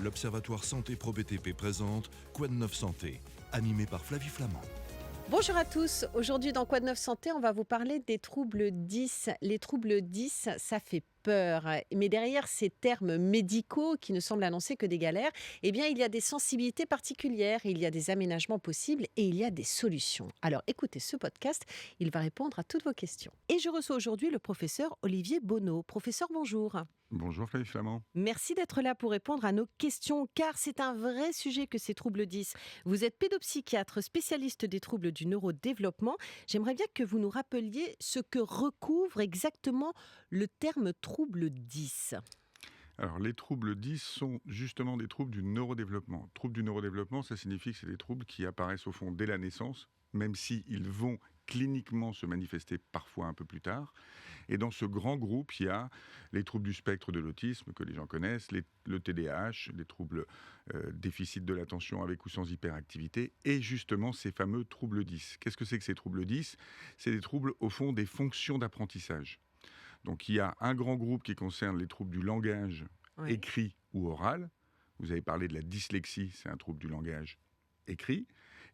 l'Observatoire Santé Pro BTP présente Quoi de neuf santé, animé par Flavie Flamand. Bonjour à tous, aujourd'hui dans Quoi de neuf santé, on va vous parler des troubles 10. Les troubles 10, ça fait peur, mais derrière ces termes médicaux qui ne semblent annoncer que des galères, eh bien il y a des sensibilités particulières, il y a des aménagements possibles et il y a des solutions. Alors écoutez ce podcast, il va répondre à toutes vos questions. Et je reçois aujourd'hui le professeur Olivier Bonneau. Professeur, bonjour. Bonjour Flavie Flamand. Merci d'être là pour répondre à nos questions, car c'est un vrai sujet que ces troubles 10. Vous êtes pédopsychiatre, spécialiste des troubles du neurodéveloppement. J'aimerais bien que vous nous rappeliez ce que recouvre exactement le terme trouble 10. Alors les troubles 10 sont justement des troubles du neurodéveloppement. Troubles du neurodéveloppement, ça signifie que c'est des troubles qui apparaissent au fond dès la naissance, même s'ils vont cliniquement se manifester parfois un peu plus tard. Et dans ce grand groupe, il y a les troubles du spectre de l'autisme, que les gens connaissent, le TDAH, les troubles déficit de l'attention avec ou sans hyperactivité, et justement ces fameux troubles 10. Qu'est-ce que c'est que ces troubles 10 ? C'est des troubles, au fond, des fonctions d'apprentissage. Donc il y a un grand groupe qui concerne les troubles du langage écrit ou oral. Vous avez parlé de la dyslexie, c'est un trouble du langage écrit.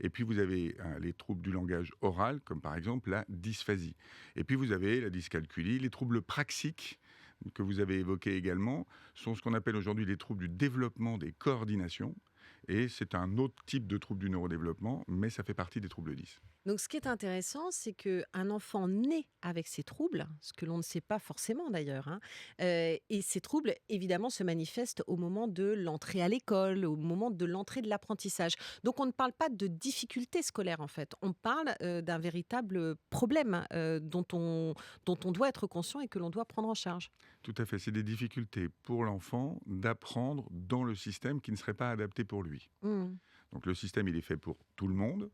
Et puis vous avez les troubles du langage oral, comme par exemple la dysphasie. Et puis vous avez la dyscalculie. Les troubles praxiques, que vous avez évoqués également, sont ce qu'on appelle aujourd'hui les troubles du développement des coordinations. Et c'est un autre type de trouble du neurodéveloppement, mais ça fait partie des troubles 10. Donc ce qui est intéressant, c'est qu'un enfant naît avec ces troubles, ce que l'on ne sait pas forcément d'ailleurs, et ces troubles évidemment se manifestent au moment de l'entrée à l'école, au moment de l'entrée de l'apprentissage. Donc on ne parle pas de difficultés scolaires en fait, on parle d'un véritable problème dont on doit être conscient et que l'on doit prendre en charge. Tout à fait, c'est des difficultés pour l'enfant d'apprendre dans le système qui ne serait pas adapté pour lui. Mmh. Donc le système, il est fait pour tout le monde.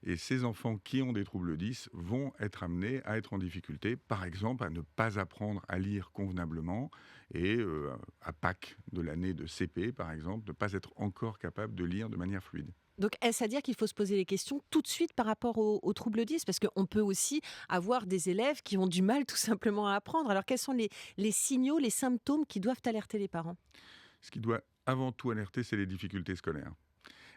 Et ces enfants qui ont des troubles 10 vont être amenés à être en difficulté, par exemple à ne pas apprendre à lire convenablement et à Pâques de l'année de CP, par exemple, ne pas être encore capable de lire de manière fluide. Donc, est-ce à dire qu'il faut se poser les questions tout de suite par rapport aux troubles 10 ? Parce qu'on peut aussi avoir des élèves qui ont du mal tout simplement à apprendre. Alors, quels sont les signaux, les symptômes qui doivent alerter les parents ? Ce qui doit avant tout alerter, c'est les difficultés scolaires.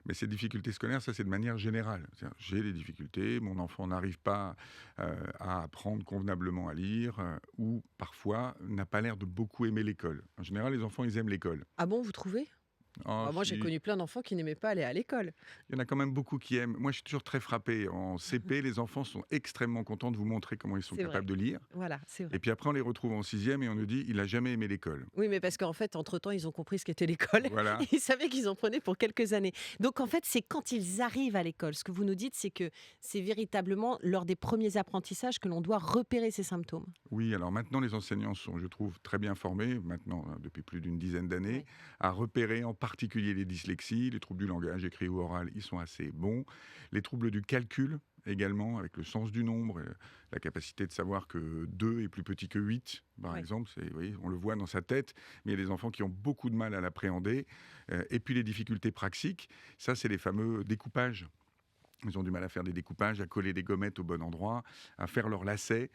Mais ces difficultés scolaires, ça c'est de manière générale. C'est-à-dire, j'ai des difficultés, mon enfant n'arrive pas à apprendre convenablement à lire, ou parfois n'a pas l'air de beaucoup aimer l'école. En général, les enfants, ils aiment l'école. Ah bon, vous trouvez ? Moi, j'ai connu plein d'enfants qui n'aimaient pas aller à l'école. Il y en a quand même beaucoup qui aiment. Moi, je suis toujours très frappé. En CP, les enfants sont extrêmement contents de vous montrer comment ils sont capables de lire. Voilà, c'est vrai. Et puis après, on les retrouve en 6e et on nous dit, il n'a jamais aimé l'école. Oui, mais parce qu'en fait, entre-temps, ils ont compris ce qu'était l'école. Voilà. Ils savaient qu'ils en prenaient pour quelques années. Donc, en fait, c'est quand ils arrivent à l'école. Ce que vous nous dites, c'est que c'est véritablement lors des premiers apprentissages que l'on doit repérer ces symptômes. Oui, alors maintenant, les enseignants sont, je trouve, très bien formés, maintenant, depuis plus d'une dizaine d'années, à repérer en particulier les dyslexies, les troubles du langage écrit ou oral, ils sont assez bons. Les troubles du calcul, également, avec le sens du nombre, la capacité de savoir que 2 est plus petit que 8, par exemple. On le voit dans sa tête, mais il y a des enfants qui ont beaucoup de mal à l'appréhender. Et puis les difficultés praxiques, ça, c'est les fameux découpages. Ils ont du mal à faire des découpages, à coller des gommettes au bon endroit, à faire leurs lacets.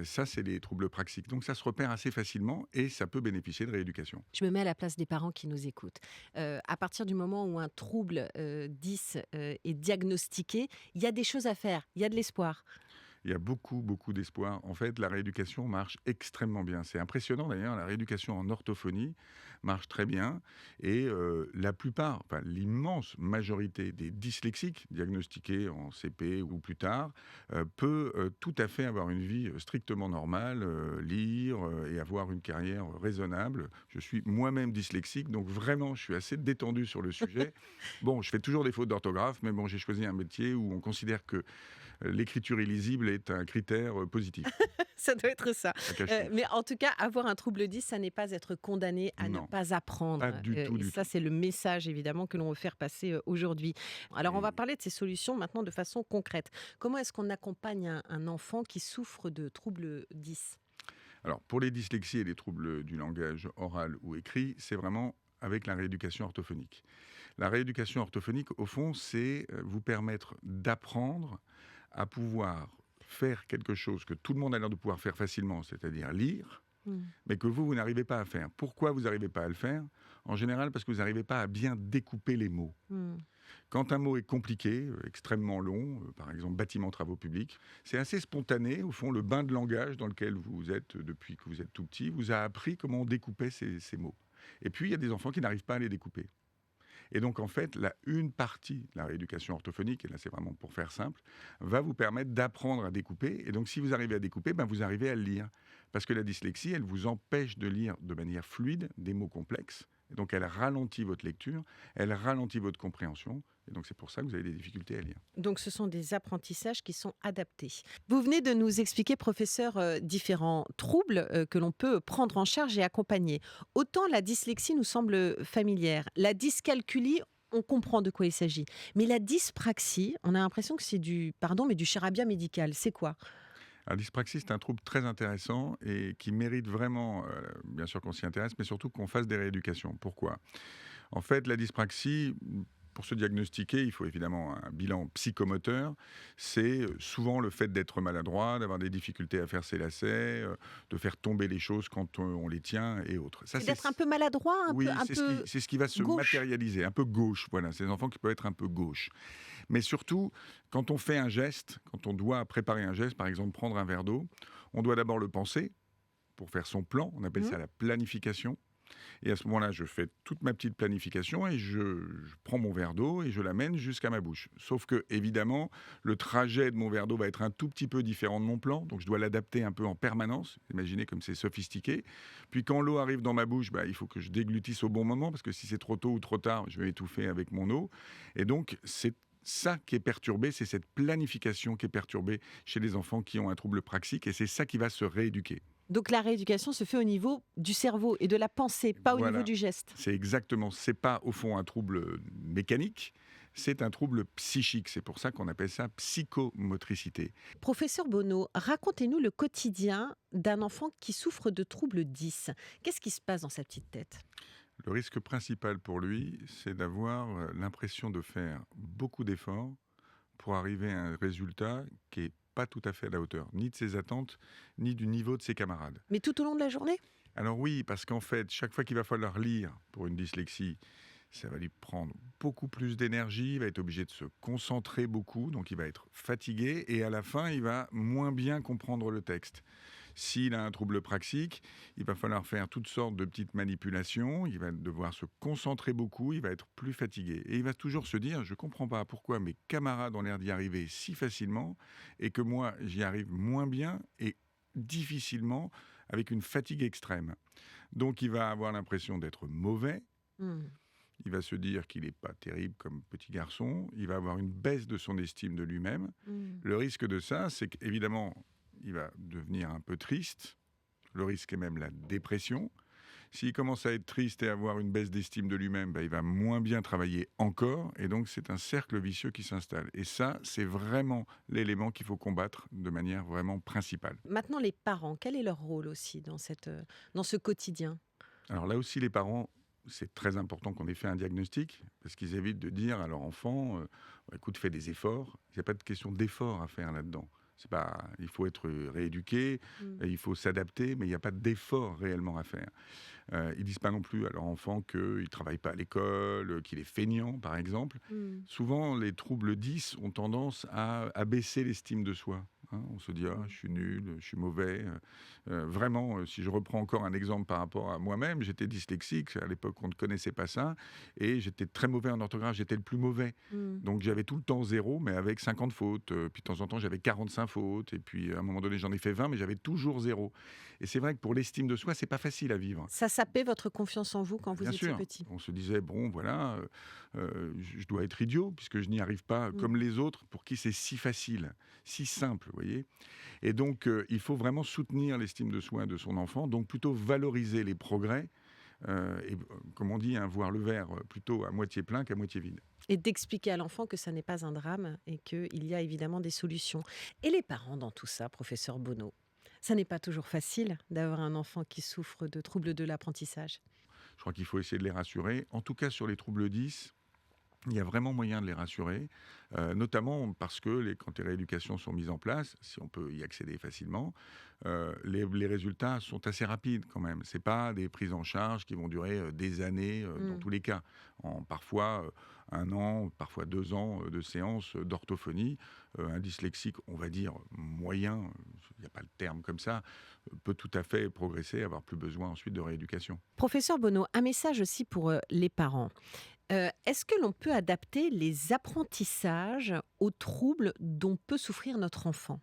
Ça, c'est les troubles praxiques. Donc ça se repère assez facilement et ça peut bénéficier de rééducation. Je me mets à la place des parents qui nous écoutent. À partir du moment où un trouble 10 est diagnostiqué, il y a des choses à faire, il y a de l'espoir. Il y a beaucoup, beaucoup d'espoir. En fait, la rééducation marche extrêmement bien. C'est impressionnant d'ailleurs, la rééducation en orthophonie marche très bien. Et la plupart, enfin l'immense majorité des dyslexiques diagnostiqués en CP ou plus tard, peut tout à fait avoir une vie strictement normale, lire et avoir une carrière raisonnable. Je suis moi-même dyslexique, donc vraiment, je suis assez détendu sur le sujet. Bon, je fais toujours des fautes d'orthographe, mais bon, j'ai choisi un métier où on considère que l'écriture illisible est un critère positif. Ça doit être ça. Mais en tout cas, avoir un trouble 10, ça n'est pas être condamné à ne pas apprendre. Pas du tout, ça, c'est le message, évidemment, que l'on veut faire passer aujourd'hui. Alors, on va parler de ces solutions maintenant de façon concrète. Comment est-ce qu'on accompagne un enfant qui souffre de trouble 10 ? Alors, pour les dyslexies et les troubles du langage oral ou écrit, c'est vraiment avec la rééducation orthophonique. La rééducation orthophonique, au fond, c'est vous permettre d'apprendre à pouvoir faire quelque chose que tout le monde a l'air de pouvoir faire facilement, c'est-à-dire lire, Mmh. mais que vous n'arrivez pas à faire. Pourquoi vous n'arrivez pas à le faire? En général, parce que vous n'arrivez pas à bien découper les mots. Mmh. Quand un mot est compliqué, extrêmement long, par exemple bâtiment travaux publics, c'est assez spontané. Au fond, le bain de langage dans lequel vous êtes depuis que vous êtes tout petit vous a appris comment on découpait ces mots. Et puis, il y a des enfants qui n'arrivent pas à les découper. Et donc, en fait, une partie de la rééducation orthophonique, et là c'est vraiment pour faire simple, va vous permettre d'apprendre à découper. Et donc, si vous arrivez à découper, vous arrivez à le lire. Parce que la dyslexie, elle vous empêche de lire de manière fluide des mots complexes. Et donc, elle ralentit votre lecture, elle ralentit votre compréhension. Et donc, c'est pour ça que vous avez des difficultés à lire. Donc, ce sont des apprentissages qui sont adaptés. Vous venez de nous expliquer, professeur, différents troubles que l'on peut prendre en charge et accompagner. Autant la dyslexie nous semble familière, la dyscalculie, on comprend de quoi il s'agit. Mais la dyspraxie, on a l'impression que c'est du charabia médical. C'est quoi? La dyspraxie, c'est un trouble très intéressant et qui mérite vraiment, bien sûr qu'on s'y intéresse, mais surtout qu'on fasse des rééducations. Pourquoi? En fait, la dyspraxie, pour se diagnostiquer, il faut évidemment un bilan psychomoteur. C'est souvent le fait d'être maladroit, d'avoir des difficultés à faire ses lacets, de faire tomber les choses quand on les tient et autres. Ça, C'est d'être un peu maladroit, oui, un peu c'est ce qui va se gauche. matérialiser, un peu gauche. Voilà, c'est des enfants qui peuvent être un peu gauche. Mais surtout, quand on fait un geste, quand on doit préparer un geste, par exemple prendre un verre d'eau, on doit d'abord le penser pour faire son plan. On appelle ça la planification. Et à ce moment-là, je fais toute ma petite planification et je prends mon verre d'eau et je l'amène jusqu'à ma bouche. Sauf que, évidemment, le trajet de mon verre d'eau va être un tout petit peu différent de mon plan, donc je dois l'adapter un peu en permanence. Imaginez comme c'est sophistiqué. Puis quand l'eau arrive dans ma bouche, il faut que je déglutisse au bon moment, parce que si c'est trop tôt ou trop tard, je vais étouffer avec mon eau. Et donc, c'est ça qui est perturbé, c'est cette planification qui est perturbée chez les enfants qui ont un trouble praxique, et c'est ça qui va se rééduquer. Donc la rééducation se fait au niveau du cerveau et de la pensée, pas au niveau Voilà. du geste. C'est exactement, c'est pas au fond un trouble mécanique, c'est un trouble psychique. C'est pour ça qu'on appelle ça psychomotricité. Professeur Bonneau, racontez-nous le quotidien d'un enfant qui souffre de troubles 10. Qu'est-ce qui se passe dans sa petite tête? Le risque principal pour lui, c'est d'avoir l'impression de faire beaucoup d'efforts pour arriver à un résultat qui est pas tout à fait à la hauteur, ni de ses attentes, ni du niveau de ses camarades. Mais tout au long de la journée? Alors oui, parce qu'en fait, chaque fois qu'il va falloir lire pour une dyslexie, ça va lui prendre beaucoup plus d'énergie, il va être obligé de se concentrer beaucoup, donc il va être fatigué, et à la fin, il va moins bien comprendre le texte. S'il a un trouble praxique, il va falloir faire toutes sortes de petites manipulations, il va devoir se concentrer beaucoup, il va être plus fatigué. Et il va toujours se dire, je ne comprends pas pourquoi mes camarades ont l'air d'y arriver si facilement, et que moi, j'y arrive moins bien et difficilement, avec une fatigue extrême. Donc il va avoir l'impression d'être mauvais, Hmm. il va se dire qu'il n'est pas terrible comme petit garçon, il va avoir une baisse de son estime de lui-même. Hmm. Le risque de ça, c'est qu'évidemment, il va devenir un peu triste. Le risque est même la dépression. S'il commence à être triste et à avoir une baisse d'estime de lui-même, il va moins bien travailler encore. Et donc, c'est un cercle vicieux qui s'installe. Et ça, c'est vraiment l'élément qu'il faut combattre de manière vraiment principale. Maintenant, les parents, quel est leur rôle aussi dans ce quotidien? Alors là aussi, les parents, c'est très important qu'on ait fait un diagnostic, parce qu'ils évitent de dire à leur enfant, écoute, fais des efforts. Il n'y a pas de question d'effort à faire là-dedans. C'est pas, il faut être rééduqué, Hmm. il faut s'adapter, mais il n'y a pas d'effort réellement à faire. Ils disent pas non plus à leur enfant qu'il ne travaille pas à l'école, qu'il est feignant, par exemple. Hmm. Souvent, les troubles 10 ont tendance à abaisser l'estime de soi. Hein. On se dit, ah, je suis nul, je suis mauvais. Vraiment, si je reprends encore un exemple par rapport à moi-même, j'étais dyslexique. À l'époque, on ne connaissait pas ça. Et j'étais très mauvais en orthographe. J'étais le plus mauvais. Hmm. Donc, j'avais tout le temps 0, mais avec 50 fautes. Puis, de temps en temps, j'avais 45 fautes. Et puis, à un moment donné, j'en ai fait 20, mais j'avais toujours 0. Et c'est vrai que pour l'estime de soi, c'est pas facile à vivre. Ça sapait votre confiance en vous quand vous Bien étiez sûr, petit? on se disait, bon, voilà, je dois être idiot, puisque je n'y arrive pas comme les autres, pour qui c'est si facile, si simple, vous voyez. Et donc, il faut vraiment soutenir l'estime de soi de son enfant, donc plutôt valoriser les progrès, et comme on dit, voir le verre plutôt à moitié plein qu'à moitié vide. Et d'expliquer à l'enfant que ça n'est pas un drame et qu'il y a évidemment des solutions. Et les parents dans tout ça, professeur Bonneau? Ça n'est pas toujours facile d'avoir un enfant qui souffre de troubles de l'apprentissage. Je crois qu'il faut essayer de les rassurer. En tout cas, sur les troubles 10, Il y a vraiment moyen de les rassurer, notamment parce que quand les rééducations sont mises en place, si on peut y accéder facilement, les résultats sont assez rapides quand même. Ce n'est pas des prises en charge qui vont durer des années dans Mmh. tous les cas. Parfois 1 an, parfois 2 ans de séances d'orthophonie. Un dyslexique, on va dire moyen, il n'y a pas le terme comme ça, peut tout à fait progresser, avoir plus besoin ensuite de rééducation. Professeur Bonneau, un message aussi pour les parents. Est-ce que l'on peut adapter les apprentissages aux troubles dont peut souffrir notre enfant?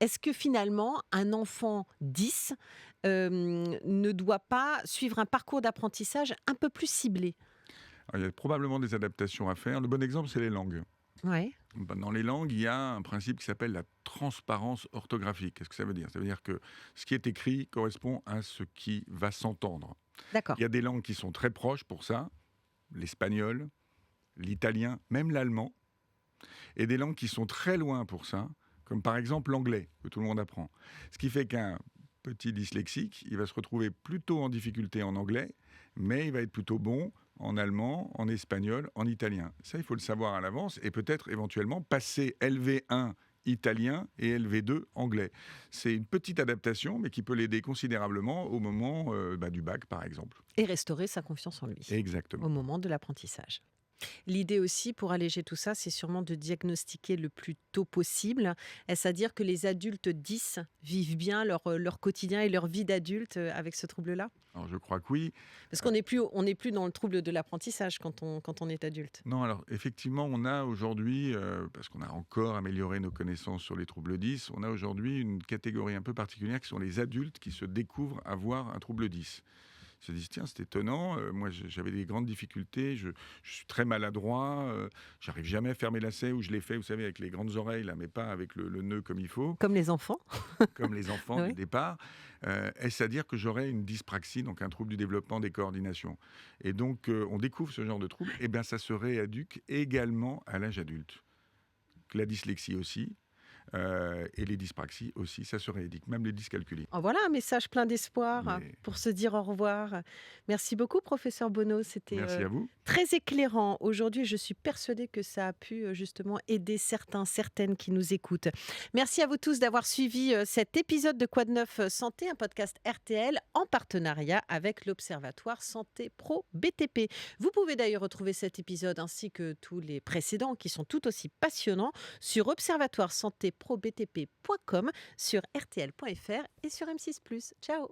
Est-ce que finalement, un enfant 10 ne doit pas suivre un parcours d'apprentissage un peu plus ciblé? Alors, il y a probablement des adaptations à faire. Le bon exemple, c'est les langues. Ouais, Dans les langues, il y a un principe qui s'appelle la transparence orthographique. Qu'est-ce que ça veut dire? Ça veut dire que ce qui est écrit correspond à ce qui va s'entendre. d'accord. Il y a des langues qui sont très proches pour ça, l'espagnol, l'italien, même l'allemand, et des langues qui sont très loin pour ça, comme par exemple l'anglais, que tout le monde apprend. Ce qui fait qu'un petit dyslexique, il va se retrouver plutôt en difficulté en anglais, mais il va être plutôt bon en allemand, en espagnol, en italien. Ça, il faut le savoir à l'avance et peut-être éventuellement passer LV1 italien et LV2 anglais. C'est une petite adaptation, mais qui peut l'aider considérablement au moment du bac, par exemple. Et restaurer sa confiance en lui Exactement. au moment de l'apprentissage. L'idée aussi, pour alléger tout ça, c'est sûrement de diagnostiquer le plus tôt possible. Est-ce à dire que les adultes 10 vivent bien leur quotidien et leur vie d'adulte avec ce trouble-là? Alors, je crois que oui. Parce qu'on n'est plus dans le trouble de l'apprentissage quand on est adulte. Non, alors effectivement, on a aujourd'hui, parce qu'on a encore amélioré nos connaissances sur les troubles 10, on a aujourd'hui une catégorie un peu particulière qui sont les adultes qui se découvrent avoir un trouble 10. Ils se disent, tiens, c'est étonnant, moi j'avais des grandes difficultés, je suis très maladroit, j'arrive jamais à faire mes lacets, ou je les fais, vous savez, avec les grandes oreilles, là, mais pas avec le nœud comme il faut, Comme les enfants. comme les enfants Oui. du départ. Est-ce à dire que j'aurais une dyspraxie, donc un trouble du développement des coordinations? Et donc, on découvre ce genre de trouble, et bien ça se rééduque également à l'âge adulte. La dyslexie aussi, et les dyspraxies aussi, ça se rééduque, même les dyscalculies. En voilà un message plein d'espoir Mais pour se dire au revoir. Merci beaucoup, professeur Bonneau. C'était merci à vous. très éclairant. Aujourd'hui, je suis persuadée que ça a pu justement aider certaines qui nous écoutent. Merci à vous tous d'avoir suivi cet épisode de Quoi de neuf Santé, un podcast RTL en partenariat avec l'Observatoire Santé Pro BTP. Vous pouvez d'ailleurs retrouver cet épisode ainsi que tous les précédents qui sont tout aussi passionnants sur observatoiresantéprobtp.com, sur rtl.fr et sur M6+. Ciao.